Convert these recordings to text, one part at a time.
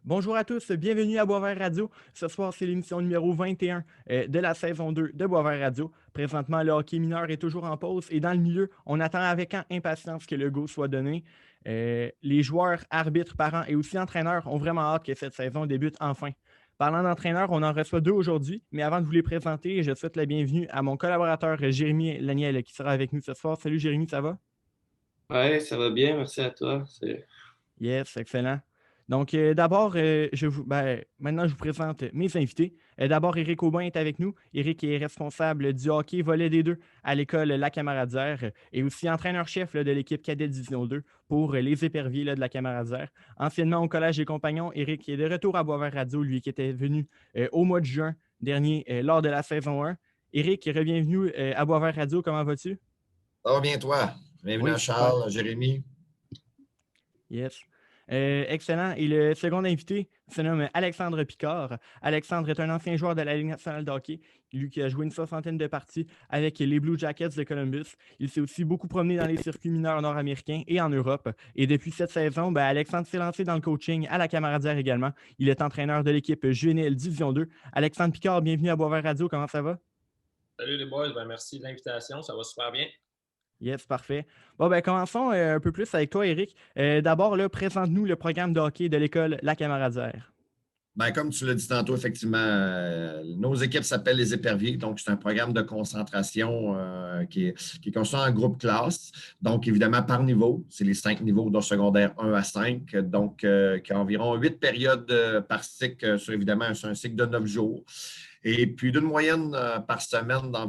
Bonjour à tous, bienvenue à Boisvert Radio. Ce soir, c'est l'émission numéro 21 de la saison 2 de Boisvert Radio. Présentement, le hockey mineur est toujours en pause et dans le milieu, on attend avec impatience que le go soit donné. Les joueurs, arbitres, parents et aussi entraîneurs ont vraiment hâte que cette saison débute enfin. Parlant d'entraîneurs, on en reçoit deux aujourd'hui, mais avant de vous les présenter, je souhaite la bienvenue à mon collaborateur Jérémy Laniel qui sera avec nous ce soir. Salut Jérémy, ça va? Ouais, ça va bien, merci à toi. Yes, excellent. Donc, d'abord, maintenant, je vous présente mes invités. D'abord, Éric Aubin est avec nous. Éric est responsable du hockey volet des deux à l'école La Camaradière et aussi entraîneur-chef de l'équipe cadet Division 2 pour les éperviers de la Camaradière. Anciennement au Collège des Compagnons, Éric est de retour à Boisvert Radio, lui qui était venu au mois de juin dernier lors de la saison 1. Éric, re-bienvenue à Boisvert Radio. Comment vas-tu? Ça va bien, toi? Bienvenue Oui, à super. Charles, Jérémy. Yes. Excellent. Et le second invité se nomme Alexandre Picard. Alexandre est un ancien joueur de la Ligue nationale de hockey, lui qui a joué une soixantaine de parties avec les Blue Jackets de Columbus. Il s'est aussi beaucoup promené dans les circuits mineurs nord-américains et en Europe. Et depuis cette saison, Alexandre s'est lancé dans le coaching à la Camaradière également. Il est entraîneur de l'équipe juvénile Division 2. Alexandre Picard, bienvenue à Boisvert Radio. Comment ça va? Salut les boys, merci de l'invitation, ça va super bien. Yes, parfait. Commençons un peu plus avec toi, Eric. D'abord, présente-nous le programme de hockey de l'école La Camaradière. Comme tu l'as dit tantôt, effectivement, nos équipes s'appellent les éperviers. Donc, c'est un programme de concentration qui est construit en groupe classe. Donc, évidemment, par niveau. C'est les 5 niveaux de secondaire 1 à 5. Donc, qui a environ 8 périodes par cycle, évidemment, c'est un cycle de 9 jours. Et puis, d'une moyenne par semaine, pas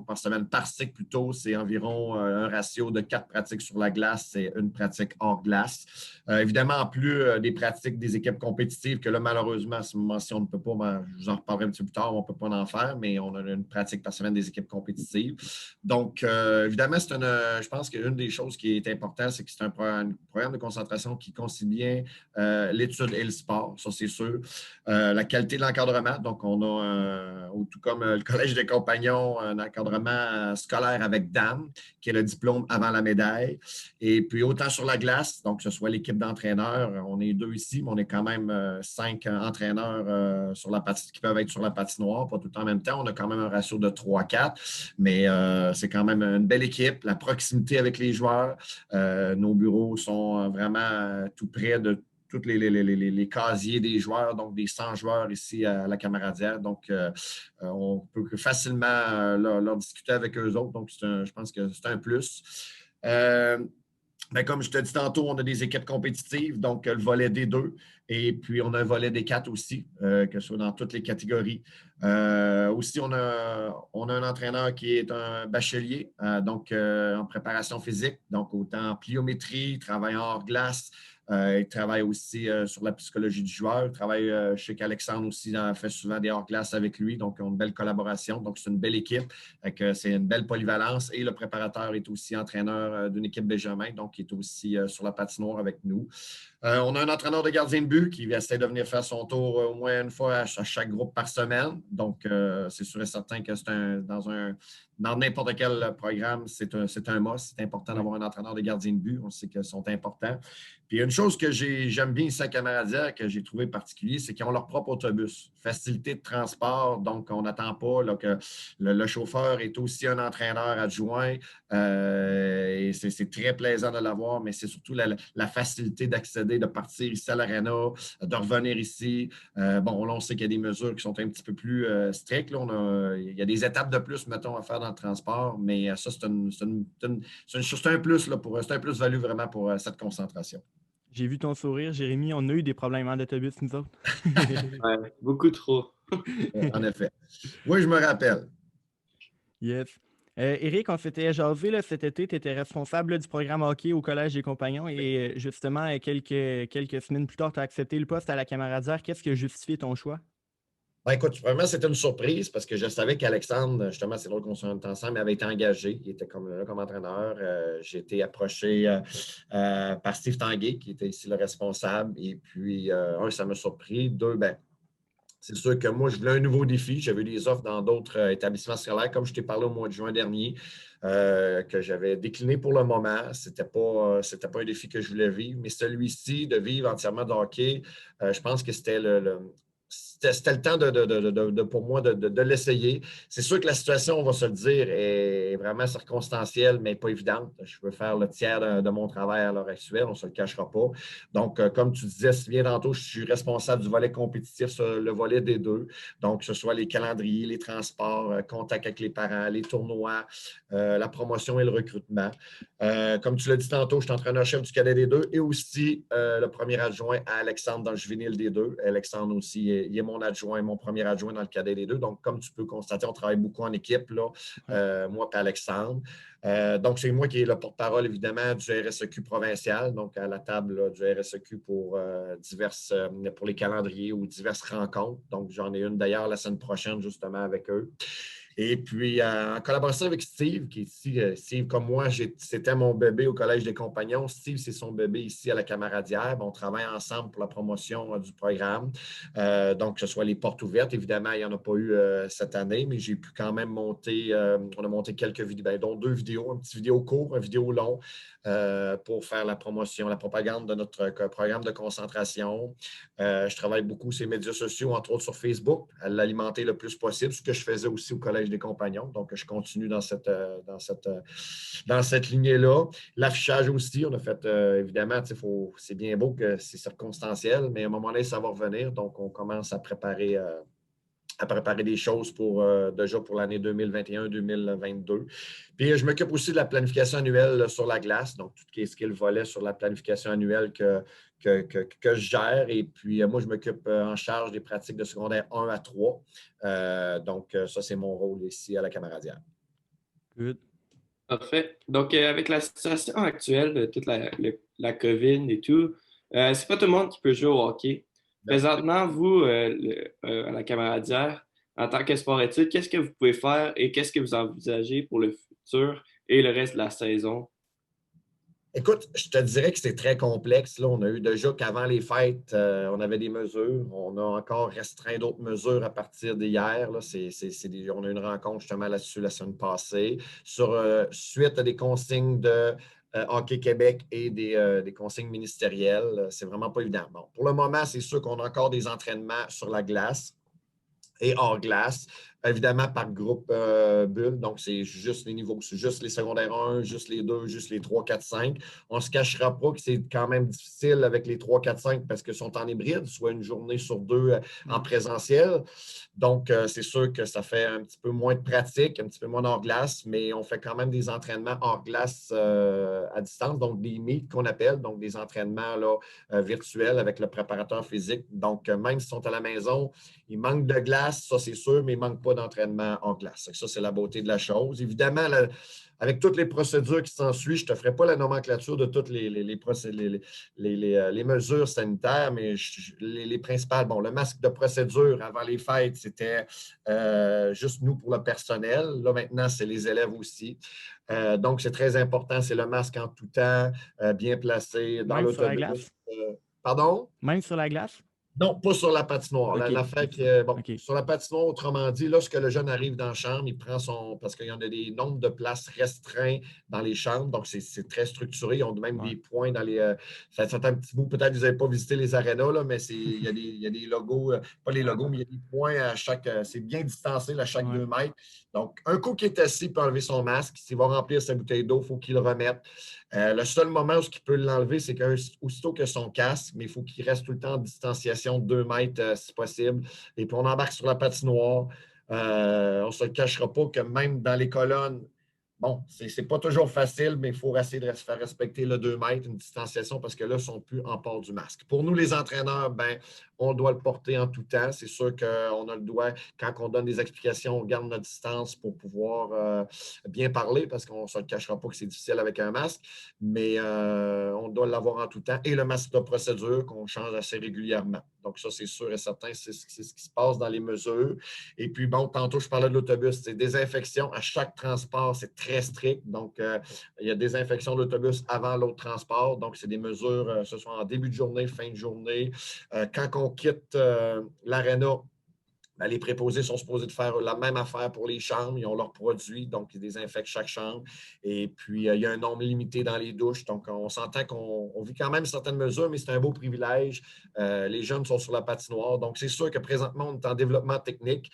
par semaine, par cycle plutôt, c'est environ un ratio de 4 pratiques sur la glace et une pratique hors glace. Évidemment, en plus des pratiques des équipes compétitives, que là, malheureusement, à ce moment-ci, on ne peut pas, je vous en reparlerai un petit peu plus tard, on ne peut pas en faire, mais on a une pratique par semaine des équipes compétitives. Donc, évidemment, je pense qu'une des choses qui est importante, c'est que c'est un programme de concentration qui concilie bien l'étude et le sport, ça c'est sûr. La qualité de l'encadrement, donc on a tout comme le Collège des Compagnons, un encadrement scolaire avec dame, qui est le diplôme avant la médaille. Et puis autant sur la glace, donc que ce soit l'équipe d'entraîneurs, on est 2 ici, mais on est quand même 5 entraîneurs qui peuvent être sur la patinoire, pas tout le temps en même temps. On a quand même un ratio de 3-4, mais c'est quand même une belle équipe. La proximité avec les joueurs, nos bureaux sont vraiment tout près de tous les casiers des joueurs, donc des 100 joueurs ici à la Camaradière. Donc, on peut facilement leur discuter avec eux autres. Donc, je pense que c'est un plus. Comme je te dis tantôt, on a des équipes compétitives, donc le volet des deux. Et puis, on a un volet des 4 aussi, que ce soit dans toutes les catégories. Aussi, on a un entraîneur qui est un bachelier, donc en préparation physique, donc autant en pliométrie, travail hors glace. Il travaille aussi sur la psychologie du joueur. Il travaille chez qu'Alexandre aussi fait souvent des hors-glace avec lui. Donc, on a une belle collaboration. Donc, c'est une belle équipe. C'est une belle polyvalence. Et le préparateur est aussi entraîneur d'une équipe Benjamin, donc il est aussi sur la patinoire avec nous. On a un entraîneur de gardien de but qui essaie de venir faire son tour au moins une fois à chaque groupe par semaine. Donc, c'est sûr et certain que dans n'importe quel programme, c'est un must. C'est important d'avoir un entraîneur de gardien de but. On sait qu'ils sont importants. Puis une chose que j'aime bien ici à Camaradière, que j'ai trouvé particulier, c'est qu'ils ont leur propre autobus. Facilité de transport, donc on n'attend pas là, que le chauffeur est aussi un entraîneur adjoint. Et c'est très plaisant de l'avoir, mais c'est surtout la facilité d'accéder, de partir ici à l'Arena, de revenir ici. Là, on sait qu'il y a des mesures qui sont un petit peu plus strictes. Là. Il y a des étapes de plus, mettons, à faire dans le transport, mais ça, c'est un plus là, c'est un plus-value vraiment pour cette concentration. J'ai vu ton sourire, Jérémy. On a eu des problèmes d'autobus, nous autres. Ouais, beaucoup trop. En effet. Oui, je me rappelle. Yes. Éric, on s'était jasé là, cet été, tu étais responsable là, du programme hockey au Collège des Compagnons et justement, quelques semaines plus tard, tu as accepté le poste à la Camaradière. Qu'est-ce qui a justifié ton choix? Écoute, vraiment, c'était une surprise parce que je savais qu'Alexandre, justement, c'est l'autre qu'on s'est ensemble, avait été engagé. Il était comme entraîneur. J'ai été approché par Steve Tanguay, qui était ici le responsable. Et puis, un, ça m'a surpris. Deux, C'est sûr que moi, je voulais un nouveau défi. J'avais eu des offres dans d'autres établissements scolaires, comme je t'ai parlé au mois de juin dernier, que j'avais décliné pour le moment. C'était pas un défi que je voulais vivre, mais celui-ci, de vivre entièrement de hockey, je pense que c'était c'était le temps pour moi de l'essayer. C'est sûr que la situation, on va se le dire, est vraiment circonstancielle, mais pas évidente. Je veux faire le tiers de mon travail à l'heure actuelle, on ne se le cachera pas. Donc, comme tu disais si bien tantôt, je suis responsable du volet compétitif sur le volet des deux. Donc, que ce soit les calendriers, les transports, contact avec les parents, les tournois, la promotion et le recrutement. Comme tu l'as dit tantôt, je suis entraîneur-chef du cadet des deux et aussi le premier adjoint à Alexandre dans le juvénile des deux. Alexandre aussi, il est mon adjoint, mon premier adjoint dans le cadet des deux. Donc, comme tu peux constater, on travaille beaucoup en équipe, là, moi et Alexandre. Donc, c'est moi qui est le porte-parole, évidemment, du RSEQ provincial, donc à la table là, du RSEQ pour pour les calendriers ou diverses rencontres. Donc, j'en ai une d'ailleurs la semaine prochaine, justement, avec eux. Et puis, en collaboration avec Steve, qui est ici, Steve, comme moi, c'était mon bébé au Collège des Compagnons. Steve, c'est son bébé ici à la Camaradière. On travaille ensemble pour la promotion du programme. Donc, que ce soit les portes ouvertes. Évidemment, il n'y en a pas eu cette année, mais j'ai pu quand même monter, on a monté quelques vidéos, dont 2 vidéos, une petite vidéo courte, une vidéo long, pour faire la promotion, la propagande de notre programme de concentration. Je travaille beaucoup sur les médias sociaux, entre autres sur Facebook, à l'alimenter le plus possible, ce que je faisais aussi au Collège des Compagnons. Donc, je continue dans cette lignée-là. L'affichage aussi, on a fait, évidemment, c'est bien beau que c'est circonstanciel, mais à un moment donné, ça va revenir. Donc, on commence à préparer des choses déjà pour l'année 2021-2022. Puis, je m'occupe aussi de la planification annuelle là, sur la glace, donc tout ce qui est le volet sur la planification annuelle que je gère. Et puis, moi, je m'occupe en charge des pratiques de secondaire 1 à 3. Donc, ça, c'est mon rôle ici à la Camaradière. Good. Parfait. Donc, avec la situation actuelle de toute la COVID et tout, c'est pas tout le monde qui peut jouer au hockey. Présentement, vous, à la Camaradière, en tant que sport-études, qu'est-ce que vous pouvez faire et qu'est-ce que vous envisagez pour le futur et le reste de la saison? Écoute, je te dirais que c'est très complexe. Là, on a eu déjà qu'avant les fêtes, on avait des mesures. On a encore restreint d'autres mesures à partir d'hier. On a eu une rencontre justement là-dessus la semaine passée suite à des consignes de Hockey Québec et des consignes ministérielles. C'est vraiment pas évident. Bon, pour le moment, c'est sûr qu'on a encore des entraînements sur la glace et hors glace, évidemment par groupe bulle. Donc, c'est juste les niveaux, c'est juste les secondaires 1, juste les 2, juste les 3, 4, 5. On ne se cachera pas que c'est quand même difficile avec les 3, 4, 5 parce qu'ils sont en hybride, soit une journée sur 2 en présentiel. Donc, c'est sûr que ça fait un petit peu moins de pratique, un petit peu moins hors glace, mais on fait quand même des entraînements hors glace à distance, donc des meets qu'on appelle, donc des entraînements là, virtuels avec le préparateur physique. Donc, même s'ils sont à la maison, il manque de glace, ça c'est sûr, mais il ne manque pas d'entraînement en glace. Ça, c'est la beauté de la chose. Évidemment, avec toutes les procédures qui s'ensuivent, je ne te ferai pas la nomenclature de toutes les mesures sanitaires, mais les principales. Bon, le masque de procédure avant les fêtes, c'était juste nous pour le personnel. Là, maintenant, c'est les élèves aussi. Donc, c'est très important. C'est le masque en tout temps, bien placé dans Même sur la l'autobus. glace? Pardon? Même sur la glace? Non, pas sur la patinoire. OK. OK. Sur la patinoire, autrement dit, lorsque le jeune arrive dans la chambre, il prend parce qu'il y en a des nombres de places restreints dans les chambres, donc c'est très structuré. Ils ont même des points dans les. Ça fait un petit bout, peut-être que vous n'avez pas visité les arénas, là, mais il y a des logos, pas les logos, mais il y a des points à chaque. C'est bien distancé à chaque 2 mètres. Donc, un coup qui est assis peut enlever son masque. S'il va remplir sa bouteille d'eau, il faut qu'il le remette. Le seul moment où il peut l'enlever, c'est qu'aussitôt que son casque, mais il faut qu'il reste tout le temps en distanciation de 2 mètres si possible. Et puis, on embarque sur la patinoire. On ne se le cachera pas que même dans les colonnes, bon, c'est pas toujours facile, mais il faut essayer de se faire respecter le 2 mètres, une distanciation, parce que là, ils ne sont plus en port du masque. Pour nous, les entraîneurs, on doit le porter en tout temps. C'est sûr qu'on a le droit, quand on donne des explications, on garde notre distance pour pouvoir bien parler, parce qu'on ne se le cachera pas que c'est difficile avec un masque, mais on doit l'avoir en tout temps. Et le masque de procédure qu'on change assez régulièrement. Donc, ça, c'est sûr et certain, c'est ce qui se passe dans les mesures. Et puis, bon, tantôt, je parlais de l'autobus. C'est désinfection à chaque transport, c'est très strict. Donc, il y a désinfection de l'autobus avant l'autre transport. Donc, c'est des mesures, ce soit en début de journée, fin de journée. Quand on quitte l'aréna, Ben, les préposés sont supposés de faire la même affaire pour les chambres. Ils ont leurs produits, donc ils désinfectent chaque chambre. Et puis, il y a un nombre limité dans les douches. Donc, on s'entend qu'on vit quand même certaines mesures, mais c'est un beau privilège. Les jeunes sont sur la patinoire. Donc, c'est sûr que présentement, on est en développement technique.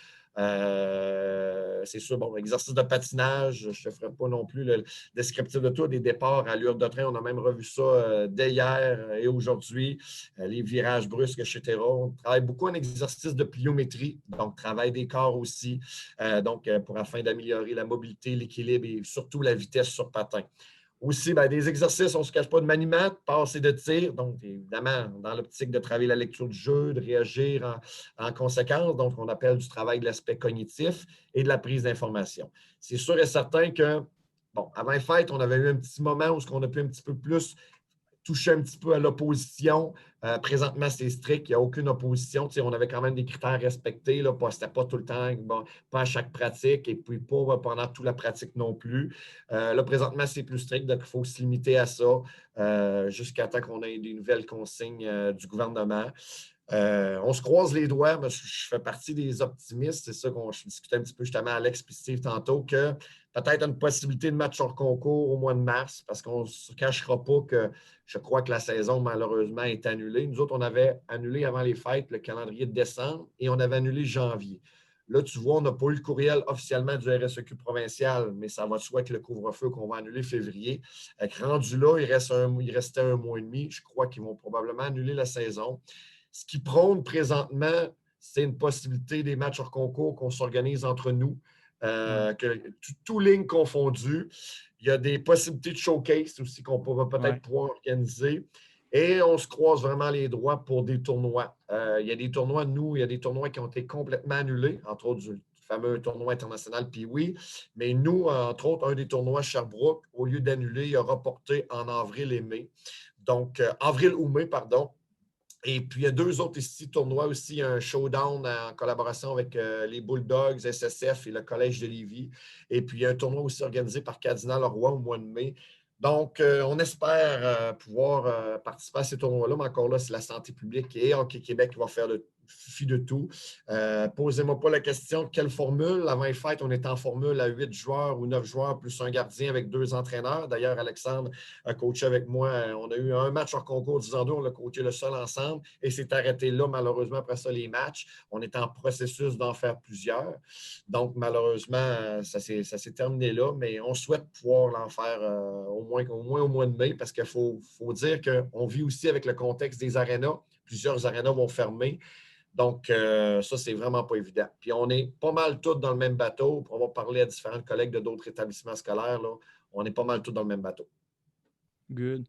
C'est sûr, bon, exercice de patinage, je ne te ferai pas non plus le descriptif de tout, des départs à l'allure de train. On a même revu ça dès hier et aujourd'hui. Les virages brusques, etc. On travaille beaucoup en exercice de pliométrie, donc travail des corps aussi, pour afin d'améliorer la mobilité, l'équilibre et surtout la vitesse sur patin. Aussi, ben, des exercices, on ne se cache pas, de maniement, de passe et de tir. Donc, évidemment, dans l'optique de travailler la lecture du jeu, de réagir en conséquence. Donc, on appelle du travail de l'aspect cognitif et de la prise d'information. C'est sûr et certain que, bon, avant les fêtes, on avait eu un petit moment où on a pu un petit peu plus toucher un petit peu à l'opposition. Présentement, c'est strict, il n'y a aucune opposition. Tu sais, on avait quand même des critères respectés. Ce n'était pas tout le temps, bon, pas à chaque pratique et puis pas pendant toute la pratique non plus. Là, présentement, c'est plus strict, donc il faut se limiter à ça jusqu'à temps qu'on ait des nouvelles consignes du gouvernement. On se croise les doigts, mais je fais partie des optimistes. C'est ça qu'on discutait un petit peu justement Alex et Steve tantôt, que peut-être une possibilité de match hors concours au mois de mars, parce qu'on ne se cachera pas que je crois que la saison, malheureusement, est annulée. Nous autres, on avait annulé avant les fêtes le calendrier de décembre et on avait annulé janvier. Là, tu vois, on n'a pas eu le courriel officiellement du RSEQ provincial, mais ça va de soi que le couvre-feu qu'on va annuler février. Rendu là, il restait un mois et demi. Je crois qu'ils vont probablement annuler la saison. Ce qui prône présentement, c'est une possibilité des matchs hors concours qu'on s'organise entre nous, que tout ligne confondu. Il y a des possibilités de showcase aussi qu'on va peut-être pouvoir organiser. Et on se croise vraiment les doigts pour des tournois. Il y a des tournois, il y a des tournois qui ont été complètement annulés, entre autres du fameux tournoi international Pee-Wee. Mais nous, entre autres, un des tournois à Sherbrooke, au lieu d'annuler, il a reporté en avril et mai. Donc, avril ou mai, pardon. Et puis, il y a 2 autres ici, tournois aussi, un showdown en collaboration avec les Bulldogs, SSF et le Collège de Lévis. Et puis, il y a un tournoi aussi organisé par Cardinal Leroy au mois de mai. Donc, on espère pouvoir participer à ces tournois-là, mais encore là, c'est la santé publique et Hockey Québec qui va faire le fi de tout. Posez-moi pas la question de quelle formule. Avant les fêtes, on est en formule à 8 joueurs ou 9 joueurs plus un gardien avec 2 entraîneurs. D'ailleurs, Alexandre a coaché avec moi. On a eu un match hors concours 10-2. On l'a coaché le seul ensemble et c'est arrêté là, malheureusement, après ça, les matchs. On est en processus d'en faire plusieurs. Donc, malheureusement, ça s'est terminé là, mais on souhaite pouvoir l'en faire au moins au mois de mai parce qu'il faut dire qu'on vit aussi avec le contexte des arénas. Plusieurs arénas vont fermer. Donc, ça, c'est vraiment pas évident. Puis, on est pas mal tous dans le même bateau. Pour avoir parlé à différents collègues de d'autres établissements scolaires, là, on est pas mal tous dans le même bateau. Good.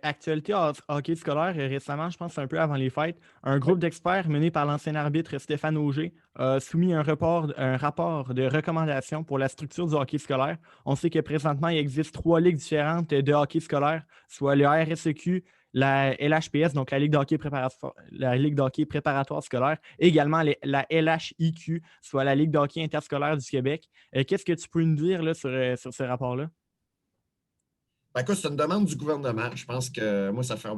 Actualité hockey scolaire, récemment, je pense un peu avant les fêtes, un groupe d'experts mené par l'ancien arbitre Stéphane Auger a soumis un rapport de recommandation pour la structure du hockey scolaire. On sait que présentement, il existe 3 ligues différentes de hockey scolaire, soit le RSEQ, la LHPS, donc la Ligue d'hockey préparatoire scolaire, et également la LHIQ, soit la Ligue d'hockey interscolaire du Québec. Qu'est-ce que tu peux nous dire là, sur ce rapport-là? Ben, écoute, c'est une demande du gouvernement. Je pense que moi, ça fait.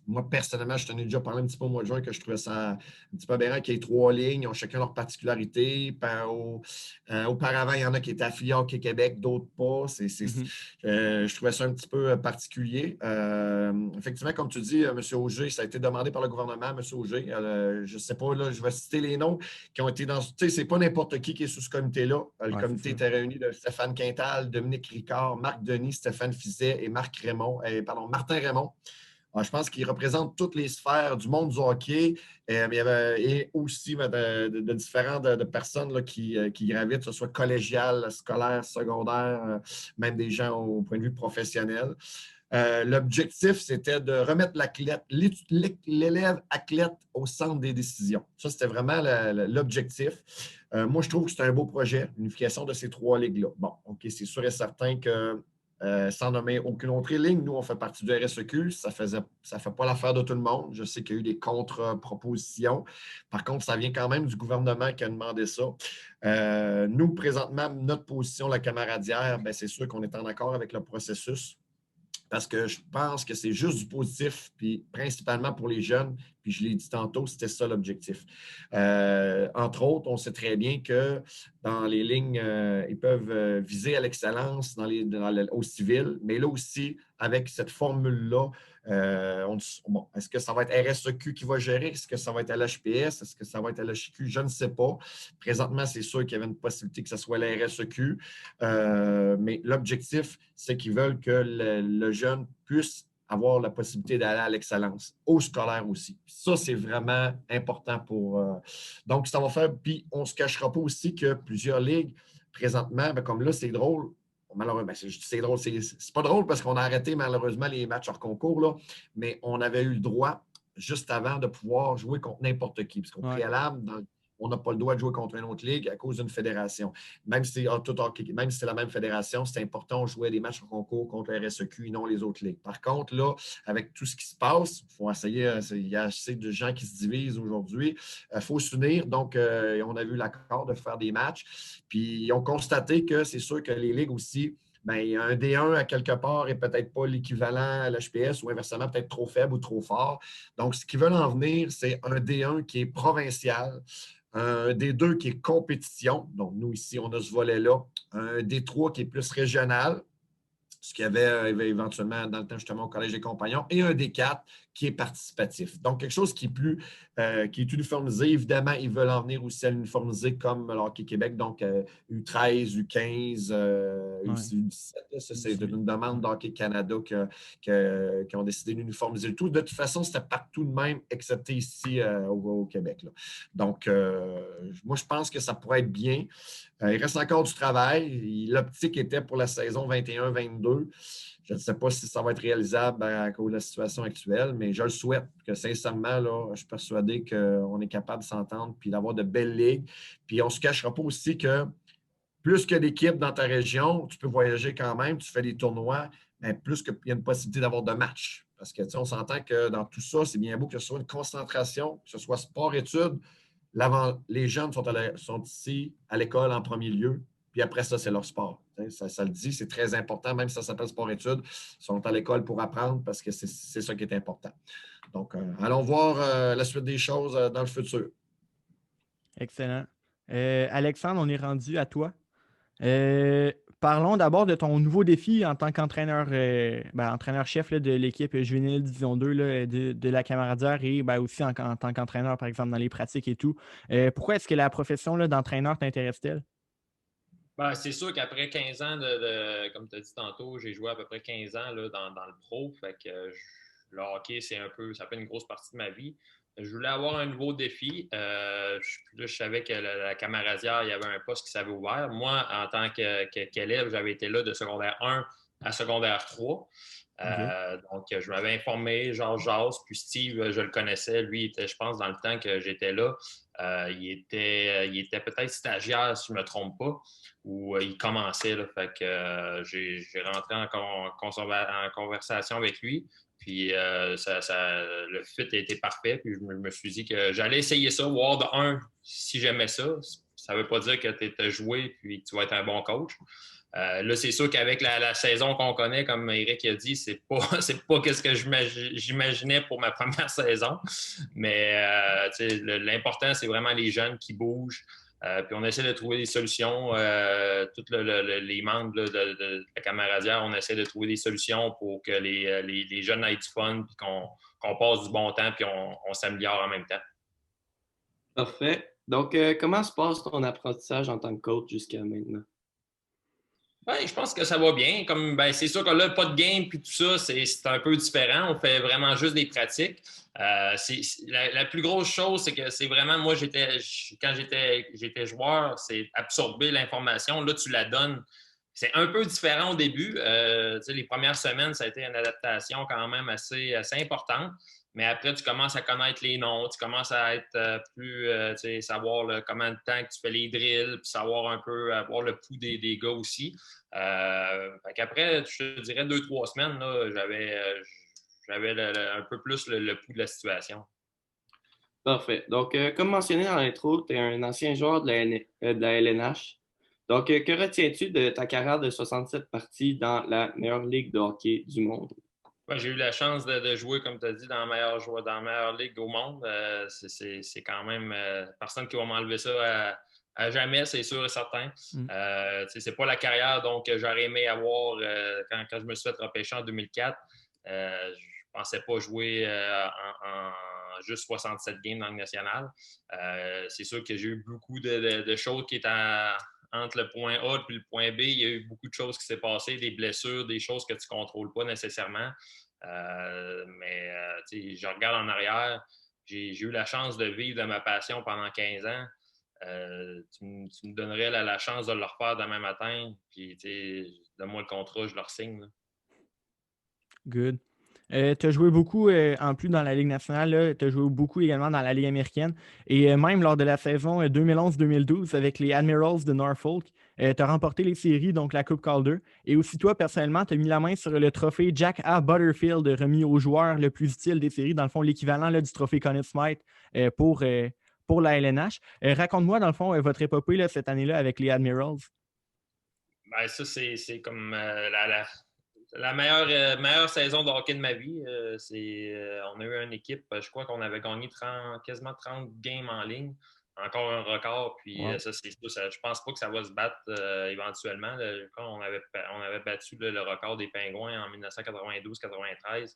Moi, personnellement, je t'en ai déjà parlé un petit peu au mois de juin que je trouvais ça un petit peu aberrant qu'il y ait 3 lignes, ils ont chacun leur particularité. Auparavant, il y en a qui étaient affiliés au Hockey Québec, d'autres pas. Je trouvais ça un petit peu particulier. Effectivement, comme tu dis, M. Auger, ça a été demandé par le gouvernement, M. Auger. Je ne sais pas, là, je vais citer les noms qui ont été dans. Tu sais, c'est pas n'importe qui est sous ce comité-là. Le comité était réuni de Stéphane Quintal, Dominique Ricard, Marc Denis, Stéphane Fizet et Martin Raymond. Alors, je pense qu'ils représentent toutes les sphères du monde du hockey et aussi de différentes personnes là, qui gravitent, que ce soit collégial, scolaire, secondaire, même des gens au point de vue professionnel. L'objectif, c'était de remettre l'élève athlète au centre des décisions. Ça, c'était vraiment l'objectif. Moi, je trouve que c'est un beau projet, l'unification de ces 3 ligues-là. Bon, OK, c'est sûr et certain que sans nommer aucune autre ligne, nous, on fait partie du RSEQ. Ça ne fait pas l'affaire de tout le monde. Je sais qu'il y a eu des contre-propositions. Par contre, ça vient quand même du gouvernement qui a demandé ça. Nous, présentement, notre position, la camaradière, c'est sûr qu'on est en accord avec le processus. parce que je pense que c'est juste du positif, puis principalement pour les jeunes, puis je l'ai dit tantôt, c'était ça l'objectif. Entre autres, on sait très bien que dans les lignes, ils peuvent viser à l'excellence au civil, mais là aussi, avec cette formule-là, est-ce que ça va être RSEQ qui va gérer? Est-ce que ça va être LHPS? Est-ce que ça va être LHQ? Je ne sais pas. Présentement, c'est sûr qu'il y avait une possibilité que ce soit la RSEQ, mais l'objectif, c'est qu'ils veulent que le jeune puisse avoir la possibilité d'aller à l'excellence, au scolaire aussi. Ça, c'est vraiment important pour... Donc, ça va faire... Puis, on ne se cachera pas aussi que plusieurs ligues, présentement, comme là, c'est drôle, malheureusement, c'est drôle, c'est pas drôle parce qu'on a arrêté malheureusement les matchs hors concours, là, mais on avait eu le droit juste avant de pouvoir jouer contre n'importe qui. Parce qu'au préalable, on n'a pas le droit de jouer contre une autre ligue à cause d'une fédération. Même si c'est la même fédération, c'est important de jouer des matchs en concours contre la RSEQ et non les autres ligues. Par contre, là, avec tout ce qui se passe, il faut essayer, il y a assez de gens qui se divisent aujourd'hui. Il faut s'unir. Donc, on a eu l'accord de faire des matchs. Puis, ils ont constaté que c'est sûr que les ligues aussi, bien, un D1 à quelque part n'est peut-être pas l'équivalent à l'HPS ou inversement, peut-être trop faible ou trop fort. Donc, ce qu'ils veulent en venir, c'est un D1 qui est provincial, un D2 qui est compétition. Donc, nous, ici, on a ce volet-là. Un D3 qui est plus régional, ce qu'il y avait éventuellement dans le temps justement au Collège des Compagnons, et un D4 qui est participatif. Donc, quelque chose qui est uniformisé. Évidemment, ils veulent en venir aussi à l'uniformiser comme le Hockey Québec, donc U13, U15, U17. Ça, c'est une demande d'Hockey Canada qui ont décidé d'uniformiser le tout. De toute façon, c'était partout de même, excepté ici au Québec, là. Donc, moi, je pense que ça pourrait être bien. Il reste encore du travail. L'optique était pour la saison 21-22. Je ne sais pas si ça va être réalisable à cause de la situation actuelle, mais je le souhaite. Que sincèrement, là, je suis persuadé qu'on est capable de s'entendre et d'avoir de belles ligues. Puis on ne se cachera pas aussi que plus que d'équipes dans ta région, tu peux voyager quand même, tu fais des tournois, mais plus qu'il y a une possibilité d'avoir de matchs. Parce que on s'entend que dans tout ça, c'est bien beau que ce soit une concentration, que ce soit sport-études. Les jeunes sont ici à l'école en premier lieu, puis après ça, c'est leur sport. Ça le dit, c'est très important, même si ça s'appelle sport-études, ils sont à l'école pour apprendre parce que c'est ça qui est important. Donc, allons voir la suite des choses dans le futur. Excellent. Alexandre, on est rendu à toi. Parlons d'abord de ton nouveau défi en tant qu'entraîneur, entraîneur-chef de l'équipe juvénile Division 2 là, de la Camaradière et aussi en tant qu'entraîneur, par exemple, dans les pratiques et tout. Pourquoi est-ce que la profession d'entraîneur t'intéresse-t-elle? Ben, c'est sûr qu'après 15 ans, comme tu as dit tantôt, j'ai joué à peu près 15 ans là, dans le pro. Fait que le hockey, ça fait une grosse partie de ma vie. Je voulais avoir un nouveau défi. Je savais que la Camaradière, il y avait un poste qui s'avait ouvert. Moi, en tant qu'élève, j'avais été là de secondaire 1 à secondaire 3. Donc, je m'avais informé, Georges, puis Steve, je le connaissais. Lui, il était, je pense, dans le temps que j'étais là, il était peut-être stagiaire, si je ne me trompe pas, ou il commençait. Là, fait que j'ai rentré en conversation avec lui. Puis le fit a été parfait. Puis je me suis dit que j'allais essayer ça, voir de un, si j'aimais ça. Ça ne veut pas dire que tu es joué puis tu vas être un bon coach. Là, c'est sûr qu'avec la saison qu'on connaît, comme Eric a dit, c'est pas ce que j'imaginais pour ma première saison. Mais l'important, c'est vraiment les jeunes qui bougent. Puis on essaie de trouver des solutions. Tous les membres de la Camaradière, on essaie de trouver des solutions pour que les jeunes aient du fun, puis qu'on passe du bon temps, puis on s'améliore en même temps. Parfait. Donc, comment se passe ton apprentissage en tant que coach jusqu'à maintenant? Ouais, je pense que ça va bien. C'est sûr que là, pas de game puis tout ça, c'est un peu différent. On fait vraiment juste des pratiques. La plus grosse chose, c'est que c'est vraiment, moi, quand j'étais joueur, c'est absorber l'information. Là, tu la donnes. C'est un peu différent au début. Les premières semaines, ça a été une adaptation quand même assez importante. Mais après, tu commences à connaître les noms, tu commences à être plus, savoir comment de temps que tu fais les drills, puis savoir un peu, avoir le pouls des gars aussi. Fait qu'après, je te dirais 2-3 semaines, là, j'avais un peu plus le pouls de la situation. Parfait. Donc, comme mentionné dans l'intro, tu es un ancien joueur de la LNH. Donc, que retiens-tu de ta carrière de 67 parties dans la meilleure ligue de hockey du monde? Ouais, j'ai eu la chance de jouer, comme tu as dit, dans la meilleure ligue au monde. C'est quand même personne qui va m'enlever ça à jamais, c'est sûr et certain. C'est pas la carrière donc, que j'aurais aimé avoir quand je me suis fait repêcher en 2004. Je pensais pas jouer en juste 67 games dans le national. C'est sûr que j'ai eu beaucoup de choses qui étaient entre le point A et le point B. Il y a eu beaucoup de choses qui s'est passées, des blessures, des choses que tu ne contrôles pas nécessairement. Je regarde en arrière, j'ai eu la chance de vivre de ma passion pendant 15 ans. Tu me donnerais la chance de le refaire demain matin, puis donne-moi le contrat, je le signe. Good. Tu as joué beaucoup, en plus dans la Ligue nationale, tu as joué beaucoup également dans la Ligue américaine. Et même lors de la saison 2011-2012 avec les Admirals de Norfolk, tu as remporté les séries, donc la Coupe Calder. Et aussi, toi, personnellement, tu as mis la main sur le trophée Jack A. Butterfield remis au joueur le plus utile des séries, dans le fond, l'équivalent du trophée Conn Smythe pour la LNH. Raconte-moi, dans le fond, votre épopée là, cette année-là avec les Admirals. Ben, ça, c'est comme la meilleure saison de hockey de ma vie. On a eu une équipe, je crois qu'on avait gagné quasiment 30 games en ligne. Encore un record. Puis Wow. ça, c'est ça. Je pense pas que ça va se battre éventuellement. Quand on avait battu le record des Pingouins en 1992-93.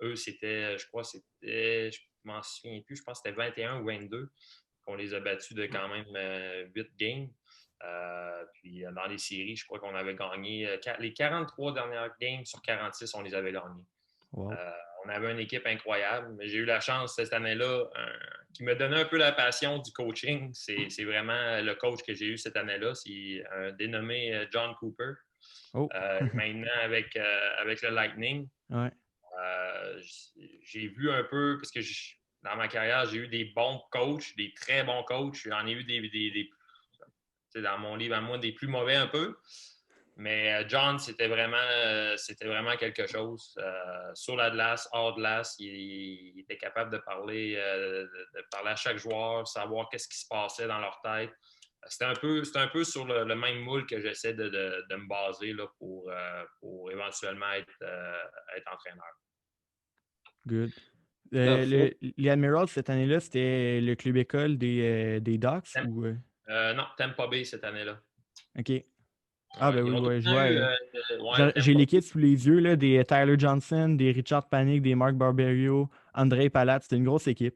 Eux, je crois, je m'en souviens plus, je pense que c'était 21 ou 22 qu'on les a battus de quand même 8 games. Puis dans les séries, je crois qu'on avait gagné les 43 dernières games sur 46, on les avait gagnés. Wow. On avait une équipe incroyable, mais j'ai eu la chance cette année-là qui me donnait un peu la passion du coaching. C'est vraiment le coach que j'ai eu cette année-là. C'est un dénommé John Cooper. Oh. Maintenant avec le Lightning. Ouais. J'ai vu un peu, parce que dans ma carrière, j'ai eu des bons coachs, des très bons coachs. J'en ai eu dans mon livre à moi, des plus mauvais un peu. Mais John, c'était vraiment quelque chose. Sur la glace, hors de glace, il était capable de parler à chaque joueur, savoir qu'est-ce qui se passait dans leur tête. C'était un peu sur le même moule que j'essaie de me baser là, pour éventuellement être entraîneur. Good. Les Admirals, cette année-là, c'était le club école des Ducks ou. Non, Tampa Bay cette année-là. OK. Ah, ben Ils oui, ont tout ouais, le je temps vois. eu, J'ai Tampa l'équipe sous les yeux, là, des Tyler Johnson, des Richard Panik, des Mark Barberio, André Palat. C'était une grosse équipe.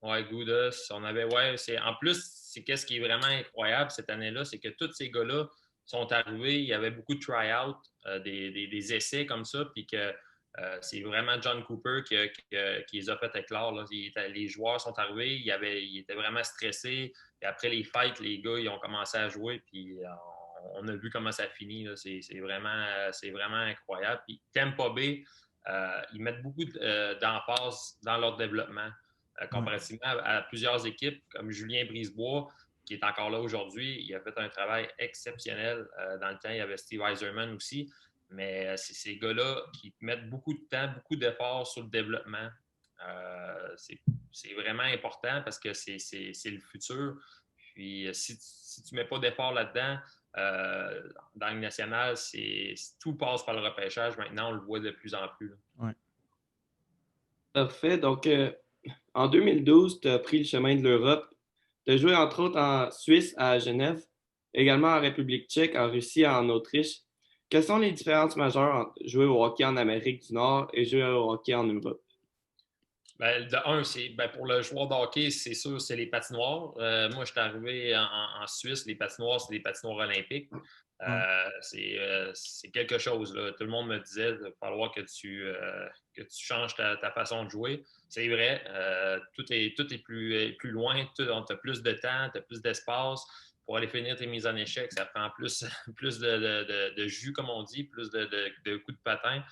Ouais, Goudas. On avait, en plus, c'est qu'est-ce qui est vraiment incroyable cette année-là, c'est que tous ces gars-là sont arrivés. Il y avait beaucoup de try-out, des essais comme ça, puis que c'est vraiment John Cooper qui les a fait éclore. Là. Les joueurs sont arrivés, ils étaient vraiment stressés. Et après les fights, les gars, ils ont commencé à jouer, puis on a vu comment ça finit. C'est vraiment incroyable. Puis Tampa Bay, ils mettent beaucoup d'emphase dans leur développement. Comparativement à plusieurs équipes comme Julien Brisebois, qui est encore là aujourd'hui. Il a fait un travail exceptionnel. Dans le temps, il y avait Steve Yzerman aussi. Mais c'est ces gars-là qui mettent beaucoup de temps, beaucoup d'efforts sur le développement. C'est vraiment important parce que c'est le futur. Puis si tu ne mets pas d'efforts là-dedans, dans le national, tout passe par le repêchage. Maintenant, on le voit de plus en plus. Ouais. Parfait. Donc, en 2012, tu as pris le chemin de l'Europe. Tu as joué entre autres en Suisse, à Genève, également en République tchèque, en Russie, en Autriche. Quelles sont les différences majeures entre jouer au hockey en Amérique du Nord et jouer au hockey en Europe? Ben, pour le joueur de hockey, c'est sûr, c'est les patinoires. Moi, je suis arrivé en Suisse, les patinoires, c'est des patinoires olympiques. C'est quelque chose. Là. Tout le monde me disait qu'il va falloir que tu changes ta façon de jouer. C'est vrai, tout est plus loin, tu as plus de temps, tu as plus d'espace. Pour aller finir tes mises en échec, ça prend plus, plus de jus, comme on dit, plus de coups de patin.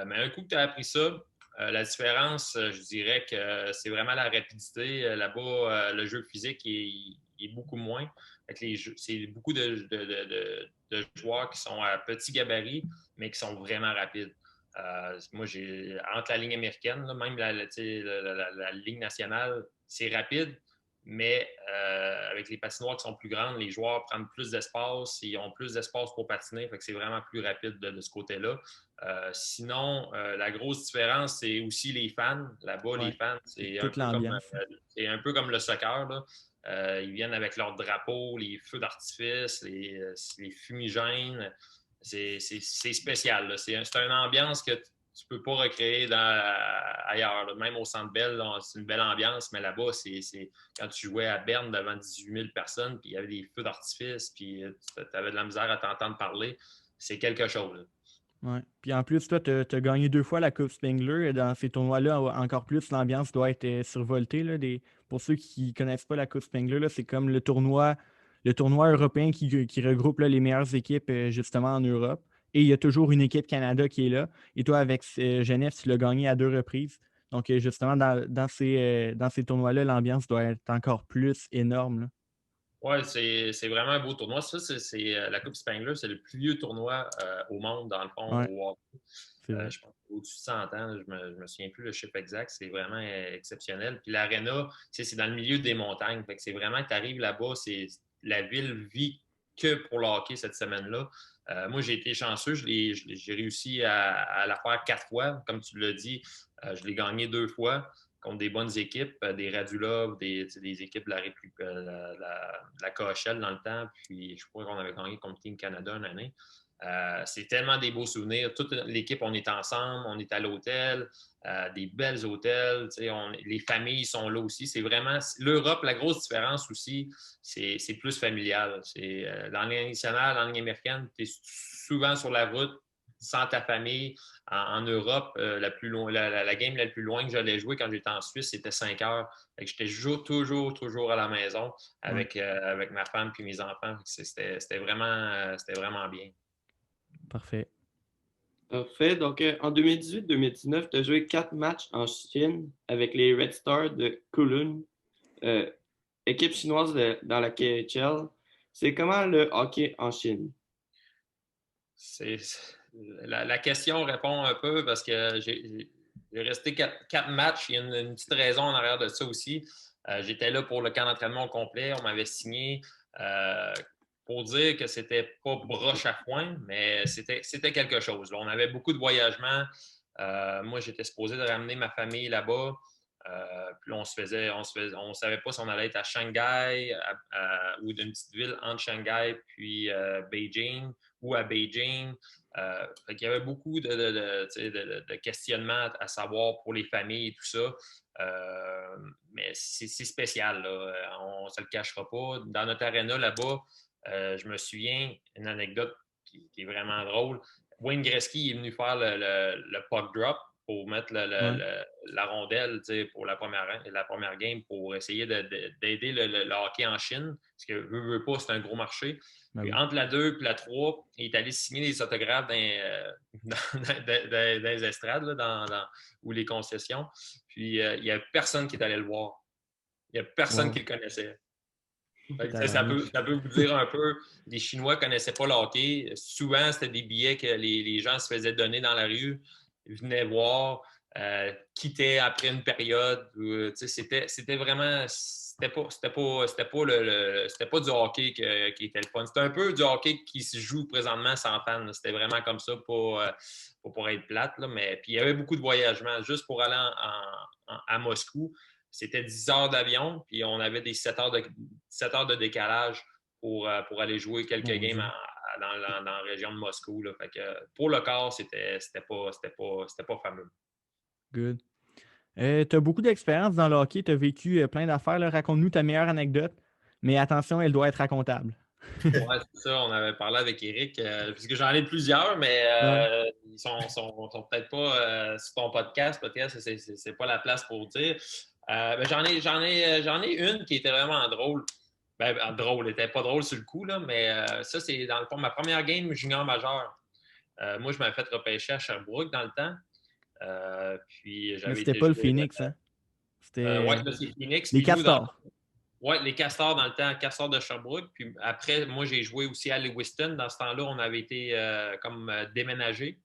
Mais un coup que tu as appris ça, la différence, je dirais que c'est vraiment la rapidité. Là-bas, le jeu physique est beaucoup moins. C'est beaucoup de joueurs qui sont à petit gabarit, mais qui sont vraiment rapides. Moi, entre la ligne américaine, là, même la Ligue nationale, c'est rapide, Mais avec les patinoires qui sont plus grandes, les joueurs prennent plus d'espace, ils ont plus d'espace pour patiner, fait que c'est vraiment plus rapide de ce côté-là. Sinon, la grosse différence, c'est aussi les fans. Là-bas, les Ouais. fans, c'est Toute l'ambiance. c'est un peu comme le soccer, là. Ils viennent avec leurs drapeaux, les feux d'artifice, les fumigènes. C'est spécial, là. C'est une ambiance que tu peux pas recréer ailleurs, là. Même au Centre Bell, c'est une belle ambiance, mais là-bas, c'est quand tu jouais à Berne devant 18 000 personnes, puis il y avait des feux d'artifice, puis tu avais de la misère à t'entendre parler, c'est quelque chose. Ouais. Puis en plus, toi, tu as gagné 2 fois la Coupe Spengler. Dans ces tournois-là, encore plus, l'ambiance doit être survoltée. Là, pour ceux qui ne connaissent pas la Coupe Spengler, là, c'est comme le tournoi européen qui regroupe là, les meilleures équipes justement en Europe. Et il y a toujours une équipe Canada qui est là. Et toi, avec Genève, tu l'as gagné à 2 reprises. Donc, justement, dans ces tournois-là, l'ambiance doit être encore plus énorme. Là. Oui, c'est vraiment un beau tournoi. Ça, la Coupe Spengler, c'est le plus vieux tournoi au monde, dans le fond, Ouais, au hockey. c'est vrai. Je pense au-dessus de 100 ans, je me souviens plus le chiffre exact, c'est vraiment exceptionnel. Puis l'aréna, c'est dans le milieu des montagnes. Fait que c'est vraiment que tu arrives là-bas, la ville vit que pour le hockey cette semaine-là. Moi, j'ai été chanceux, j'ai réussi à la faire 4 fois. Comme tu l'as dit, je l'ai gagné 2 fois contre des bonnes équipes, des Radulov, des équipes de la République, la KHL dans le temps. Puis je crois qu'on avait gagné contre Team Canada une année. C'est tellement des beaux souvenirs. Toute l'équipe, on est ensemble, on est à l'hôtel, des belles hôtels. Les familles sont là aussi. C'est vraiment l'Europe, la grosse différence aussi, c'est plus familial. Dans la Ligue nationale, dans la Ligue américaine, tu es souvent sur la route sans ta famille. En Europe, la game la plus loin que j'allais jouer quand j'étais en Suisse, c'était 5 heures. J'étais toujours à la maison avec ma femme et mes enfants. C'était vraiment bien. Parfait. Parfait. Donc, en 2018-2019, tu as joué 4 matchs en Chine avec les Red Stars de Kowloon, euh, équipe chinoise dans la KHL. C'est comment le hockey en Chine? C'est, la question répond un peu parce que j'ai resté 4 matchs. Il y a une petite raison en arrière de ça aussi. J'étais là pour le camp d'entraînement au complet. On m'avait signé pour dire que c'était pas broche à foin, mais c'était quelque chose. Là, on avait beaucoup de voyagements. Moi, j'étais supposé de ramener ma famille là-bas. Puis on savait pas si on allait être à Shanghai ou d'une petite ville entre Shanghai puis Beijing ou à Beijing. Il y avait beaucoup de questionnements à savoir pour les familles et tout ça. Mais c'est spécial, là. On ne se le cachera pas. Dans notre aréna là-bas, je me souviens, une anecdote qui est vraiment drôle. Wayne Gretzky est venu faire le puck drop pour mettre la rondelle pour la première game pour essayer d'aider le hockey en Chine. Parce que veut pas, c'est un gros marché. Ben Puis oui. entre la 2 et la 3, il est allé signer des autographes dans les estrades ou les concessions. Puis il n'y a personne qui est allé le voir. Il n'y a personne Wow. qui le connaissait. Tabarnouche. Ça peut vous dire un peu, les Chinois ne connaissaient pas le hockey. Souvent, c'était des billets que les gens se faisaient donner dans la rue, ils venaient voir, quittaient après une période. C'était vraiment. C'était pas du hockey qui était le fun. C'était un peu du hockey qui se joue présentement sans fans. C'était vraiment comme ça pour être plate. Là, mais puis il y avait beaucoup de voyagements. Juste pour aller à Moscou, c'était 10 heures d'avion, puis on avait des 7 heures de décalage pour aller jouer quelques Mon games Dieu. dans la région de Moscou. Là. Fait que pour le corps, c'était pas fameux. Good. Tu as beaucoup d'expérience dans le hockey, tu as vécu plein d'affaires. Là. Raconte-nous ta meilleure anecdote, mais attention, elle doit être racontable. Ouais, c'est ça. On avait parlé avec Eric, puisque j'en ai plusieurs, mais Ouais. ils sont peut-être pas sur ton podcast. Peut-être c'est pas la place pour dire. Ben, j'en ai une qui était vraiment drôle. Drôle, elle était pas drôle sur le coup, là, mais ça, c'est dans le fond ma première game junior majeur. Moi, je m'avais fait repêcher à Sherbrooke dans le temps. Puis Mais j'avais c'était été pas le joué. Phoenix, hein? Ouais, C'était là, c'est Phoenix. les Puis nous, Castors. les Castors dans le temps, Castors de Sherbrooke. Puis après, moi, j'ai joué aussi à Lewiston. Dans ce temps-là, on avait été déménagés.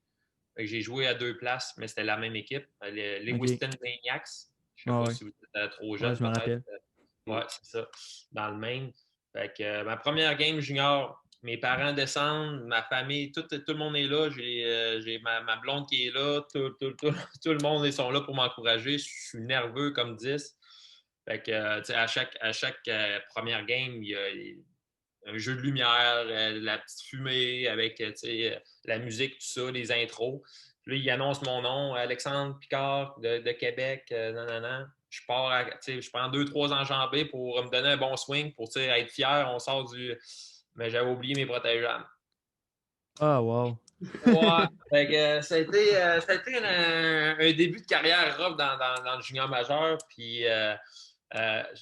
J'ai joué à 2 places, mais c'était la même équipe. OK. Lewiston Maniacs. Je ne sais Ah pas ouais. si vous êtes trop Ouais, jeune, je me peut-être. rappelle. Ouais, c'est ça. Dans le Maine. Fait que ma première game junior, mes parents descendent, ma famille, tout le monde est là. J'ai ma blonde qui est là. Tout le monde, ils sont là pour m'encourager. Je suis nerveux comme 10. Fait que, tu sais, à chaque première game, il y a un jeu de lumière, la petite fumée avec, tu sais, la musique, tout ça, les intros. Puis là, il annonce mon nom, Alexandre Picard de Québec, nanana. Je pars, je prends 2-3 enjambées pour me donner un bon swing, pour être fier. On sort du. Mais j'avais oublié mes protège-lames. Ah, wow. Ouais, fait que, ça a été un début de carrière rough dans le junior majeur. Puis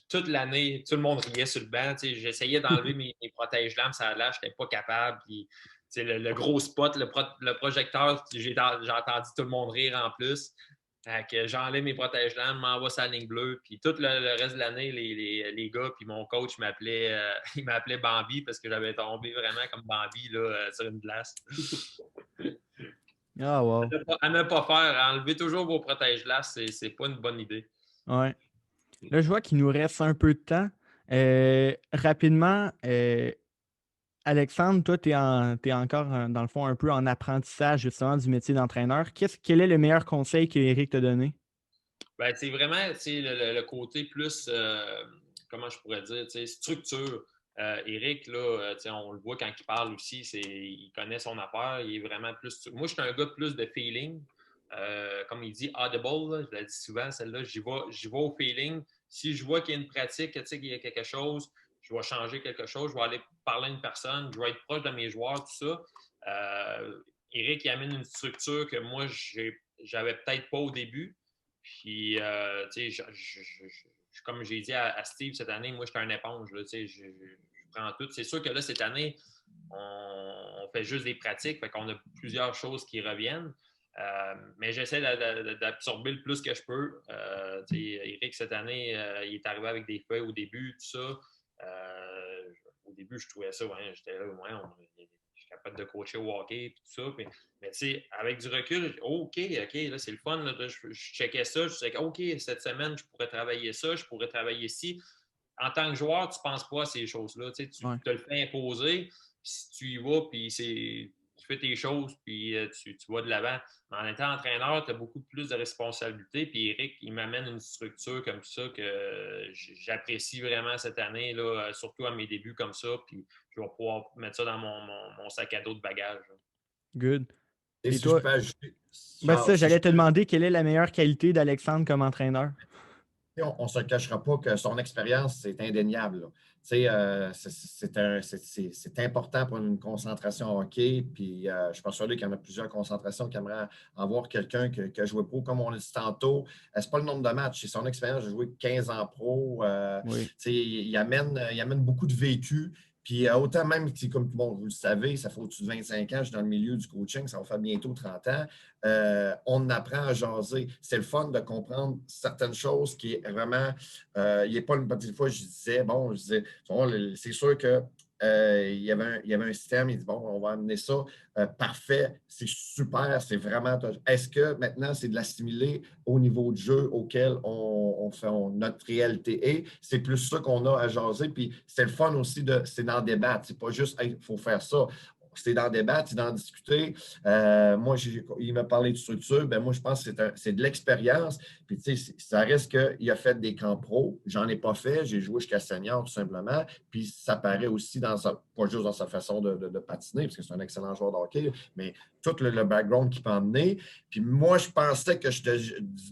toute l'année, tout le monde riait sur le banc. J'essayais d'enlever mes protège-lames, ça allait, je n'étais pas capable. Puis, le gros spot, le projecteur, j'ai entendu tout le monde rire en plus. Que j'enlève mes protège-lames, m'envoie sa ligne bleue. Puis tout le reste de l'année, les gars, puis mon coach m'appelait il m'appelait Bambi parce que j'avais tombé vraiment comme Bambi là, sur une glace. Ah, wow. À ne pas faire, enlevez toujours vos protège-glaces, c'est pas une bonne idée. Ouais. Là, je vois qu'il nous reste un peu de temps. Rapidement, Alexandre, toi, tu es encore, dans le fond, un peu en apprentissage justement du métier d'entraîneur. Quel est le meilleur conseil que Eric t'a donné? Ben, c'est vraiment le côté plus, comment je pourrais dire, structure. Eric, là, on le voit quand il parle aussi, il connaît son affaire, il est vraiment plus. Moi, je suis un gars plus de feeling. Comme il dit, audible, là, je l'ai dit souvent, celle-là, j'y vais au feeling. Si je vois qu'il y a une pratique, qu'il y a quelque chose, je vais changer quelque chose, je vais aller parler à une personne, je vais être proche de mes joueurs, tout ça. Eric, il amène une structure que moi, j'avais peut-être pas au début. Puis, tu sais, comme j'ai dit à Steve cette année, moi, j'étais un éponge. Là, je prends tout. C'est sûr que là, cette année, on fait juste des pratiques, fait qu'on a plusieurs choses qui reviennent. Mais j'essaie d'absorber le plus que je peux. Eric, cette année, il est arrivé avec des feuilles au début, tout ça. Au début, je trouvais ça, ouais, j'étais là, ouais, je suis capable de coacher au hockey et tout ça. Mais tu sais, avec du recul, OK, là, c'est le fun. Là, je checkais ça, je disais, OK, cette semaine, je pourrais travailler ça, je pourrais travailler ci. En tant que joueur, tu ne penses pas à ces choses-là. Tu te le fais imposer. Si tu y vas, puis tu fais tes choses, puis tu vas de l'avant. Mais en étant entraîneur, tu as beaucoup plus de responsabilités. Puis Eric, il m'amène une structure comme ça que j'apprécie vraiment cette année, là, surtout à mes débuts comme ça. Puis je vais pouvoir mettre ça dans mon sac à dos de bagages. Good. Et Et si je toi? peux ajouter, Ben, Charles, ça, si je j'allais te peux demander quelle est la meilleure qualité d'Alexandre comme entraîneur. on ne se cachera pas que son expérience, c'est indéniable. Là. C'est important pour une concentration hockey. Puis je suis persuadé qu'il y en a plusieurs concentrations qui aimeraient avoir quelqu'un qui a joué pro. Comme on l'a dit tantôt, ce n'est pas le nombre de matchs, c'est son expérience. J'ai joué 15 ans pro. Oui. Il amène beaucoup de vécu. Puis autant même, comme bon, vous le savez, ça fait au-dessus de 25 ans, je suis dans le milieu du coaching, ça va faire bientôt 30 ans. On apprend à jaser. C'est le fun de comprendre certaines choses qui est vraiment. Il n'est pas une petite fois, je disais, c'est sûr que. Il y avait un système, il dit bon, on va amener ça, parfait, c'est super, c'est vraiment. Est-ce que maintenant c'est de l'assimiler au niveau de jeu auquel on fait notre réalité est? C'est plus ça qu'on a à jaser, puis c'est le fun aussi, c'est d'en débattre, c'est pas juste il faut faire ça. C'est d'en débattre, c'est d'en discuter. Moi, il m'a parlé de structure. Ben, moi, je pense que c'est de l'expérience. Puis, tu sais, ça reste qu'il a fait des camps pro. J'en ai pas fait. J'ai joué jusqu'à senior, tout simplement. Puis, ça paraît aussi pas juste dans sa façon de patiner, parce que c'est un excellent joueur de hockey, mais tout le background qu'il peut emmener. Puis, moi, je pensais que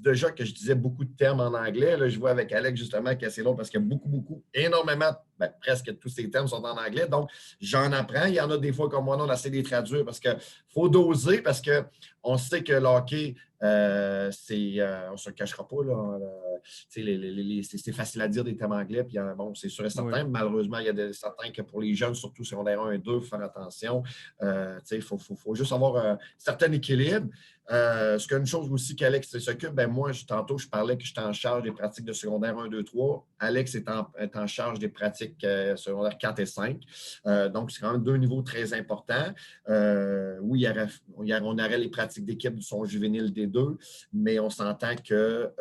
déjà que je disais beaucoup de termes en anglais. Là, je vois avec Alex, justement, qui est assez long parce qu'il y a beaucoup, énormément, presque tous ces termes sont en anglais. Donc, j'en apprends. Il y en a des fois comme moi, on essaie de les traduire parce qu'il faut doser, parce qu'on sait que le hockey, on ne se le cachera pas. Là, c'est facile à dire des termes anglais, puis bon, c'est sûr et certain. Oui. Malheureusement, il y a certains que pour les jeunes, surtout secondaire 1 et 2, il faut faire attention. Il faut juste avoir un certain équilibre. Ce qu'une chose aussi qu'Alex s'occupe, moi, tantôt, je parlais que j'étais en charge des pratiques de secondaire 1, 2, 3. Alex est en charge des pratiques secondaires 4 et 5. Donc, c'est quand même deux niveaux très importants. Oui, on aurait les pratiques d'équipe du son juvénile des deux, mais on s'entend que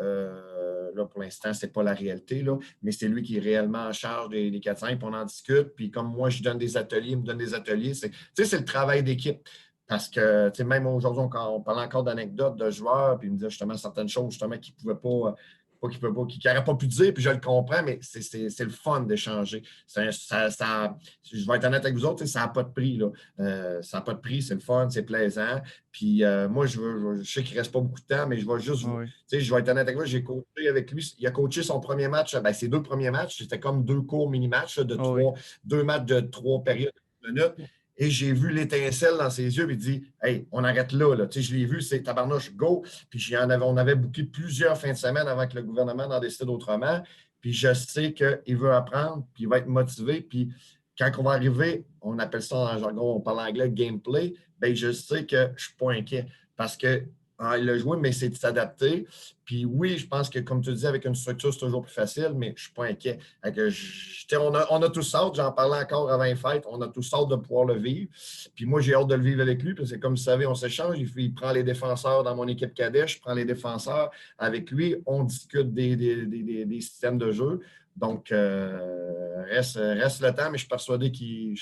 là, pour l'instant, ce n'est pas la réalité, là, mais c'est lui qui est réellement en charge des 4-5, puis on en discute. Puis comme moi, je donne des ateliers, il me donne des ateliers. C'est le travail d'équipe. Parce que même aujourd'hui, on parlait encore d'anecdotes de joueurs, puis il me disait justement certaines choses justement qu'il ne pouvait pas qu'il n'aurait pas pu dire, puis je le comprends, mais c'est le fun d'échanger. Je vais être honnête avec vous autres, ça n'a pas de prix. Là. Ça n'a pas de prix, c'est le fun, c'est plaisant. Puis moi, je sais qu'il ne reste pas beaucoup de temps, mais je vais juste. Oui. Je vais être honnête avec vous, j'ai coaché avec lui. Il a coaché son premier match, ses 2 premiers matchs, c'était comme 2 courts mini-matchs, 2 matchs de 3 périodes de minutes. Et j'ai vu l'étincelle dans ses yeux, puis il dit hey, on arrête là. Je l'ai vu, c'est tabarnouche, go. Puis on avait booké plusieurs fins de semaine avant que le gouvernement en décide autrement. Puis je sais qu'il veut apprendre, puis il va être motivé. Puis quand on va arriver, on appelle ça en jargon, on parle anglais, gameplay, bien, je sais que je ne suis pas inquiet parce que il a joué, mais c'est de s'adapter. Puis oui, je pense que, comme tu dis, avec une structure, c'est toujours plus facile, mais je ne suis pas inquiet. On a tous hâte, j'en parlais encore avant les fêtes, on a tous hâte de pouvoir le vivre. Puis moi, j'ai hâte de le vivre avec lui, parce que comme vous savez, on s'échange. Il prend les défenseurs dans mon équipe cadet, je prends les défenseurs avec lui, on discute des systèmes de jeu. Donc, reste le temps, mais je suis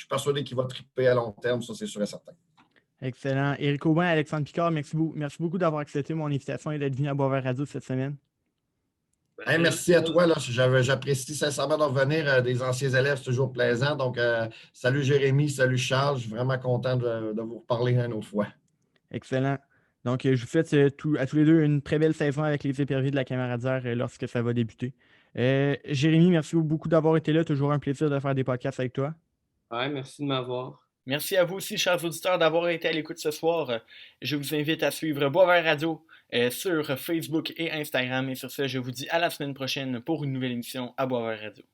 persuadé qu'il va triper à long terme, ça c'est sûr et certain. Excellent. Éric Aubin, Alexandre Picard, merci beaucoup d'avoir accepté mon invitation et d'être venu à Boisvert Radio cette semaine. Merci à toi. J'apprécie sincèrement de revenir des anciens élèves, c'est toujours plaisant. Donc, salut Jérémy, salut Charles. Je suis vraiment content de vous reparler une autre fois. Excellent. Donc, je vous souhaite à tous les deux une très belle saison avec les éperviers de la Camaradière lorsque ça va débuter. Jérémy, merci beaucoup d'avoir été là. Toujours un plaisir de faire des podcasts avec toi. Ouais, merci de m'avoir. Merci à vous aussi, chers auditeurs, d'avoir été à l'écoute ce soir. Je vous invite à suivre Boisvert Radio sur Facebook et Instagram. Et sur ce, je vous dis à la semaine prochaine pour une nouvelle émission à Boisvert Radio.